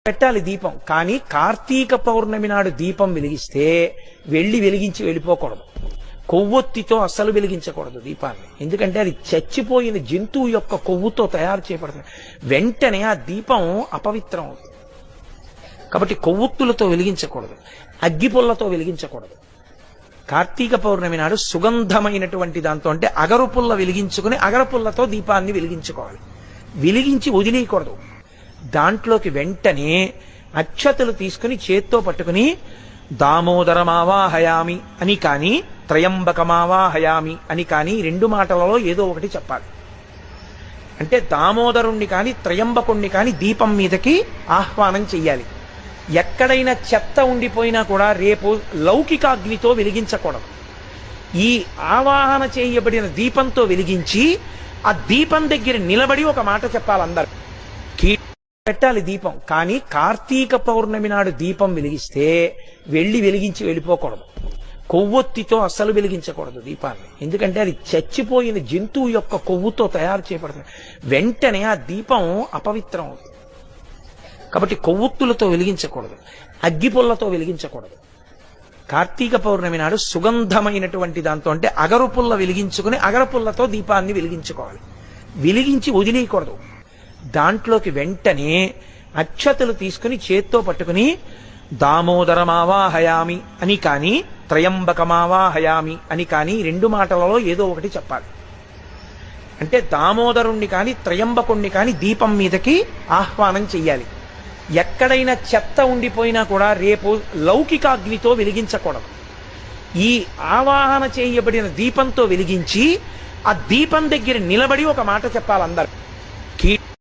పెట్టాలి దీపం. కానీ కార్తీక పౌర్ణమి నాడు దీపం వెలిగిస్తే వెలిగించి వెళ్ళిపోకూడదు. కొవ్వొత్తితో అస్సలు వెలిగించకూడదు దీపాన్ని. ఎందుకంటే అది చచ్చిపోయిన జంతువు యొక్క కొవ్వుతో తయారు చేయబడుతుంది. వెంటనే ఆ దీపం అపవిత్రం అవుతుంది. కాబట్టి కొవ్వొత్తులతో వెలిగించకూడదు, అగ్గిపుల్లతో వెలిగించకూడదు. కార్తీక పౌర్ణమి నాడు సుగంధమైనటువంటి దాంతో, అంటే అగరుపుల్ల వెలిగించుకుని అగరపుల్లతో దీపాన్ని వెలిగించుకోవాలి. వెలిగించి వదిలేయకూడదు. దాంట్లోకి వెంటనే అక్షతలు తీసుకుని చేత్తో పట్టుకుని దామోదరమావాహయామి అని కానీ త్రయంబకమావాహయామి అని కానీ రెండు మాటలలో ఏదో ఒకటి చెప్పాలి. అంటే దామోదరుణ్ణి కానీ త్రయంబకుణ్ణి కానీ దీపం మీదకి ఆహ్వానం చెయ్యాలి. ఎక్కడైనా చెత్త ఉండిపోయినా కూడా రేపు లౌకికాగ్నితో వెలిగించకూడదు. ఈ ఆవాహన చేయబడిన దీపంతో వెలిగించి ఆ దీపం దగ్గర నిలబడి ఒక మాట చెప్పాలి అందరు. పెట్టాలి దీపం. కానీ కార్తీక పౌర్ణమి నాడు దీపం వెలిగిస్తే వెలిగించి వెళ్ళిపోకూడదు. కొవ్వొత్తితో అస్సలు వెలిగించకూడదు దీపాన్ని. ఎందుకంటే అది చచ్చిపోయిన జంతువు యొక్క కొవ్వుతో తయారు చేయబడుతుంది. వెంటనే ఆ దీపం అపవిత్రం అవుతుంది. కాబట్టి కొవ్వొత్తులతో వెలిగించకూడదు, అగ్గిపుల్లతో వెలిగించకూడదు. కార్తీక పౌర్ణమి నాడు సుగంధమైనటువంటి దాంతో, అంటే అగరుపుల్ల వెలిగించుకుని అగరపుల్లతో దీపాన్ని వెలిగించుకోవాలి. వెలిగించి వదిలేయకూడదు. దాంట్లోకి వెంటనే అక్షతలు తీసుకుని చేత్తో పట్టుకుని దామోదరమావాహయామి అని కానీ త్రయంబకమావాహయామి అని కానీ రెండు మాటలలో ఏదో ఒకటి చెప్పాలి. అంటే దామోదరుణ్ణి కానీ త్రయంబకుణ్ణి కానీ దీపం మీదకి ఆహ్వానం చెయ్యాలి. ఎక్కడైనా చెత్త ఉండిపోయినా కూడా రేపు లౌకికాగ్నితో వెలిగించకూడదు. ఈ ఆవాహన చేయబడిన దీపంతో వెలిగించి ఆ దీపం దగ్గర నిలబడి ఒక మాట చెప్పాలి అందరు.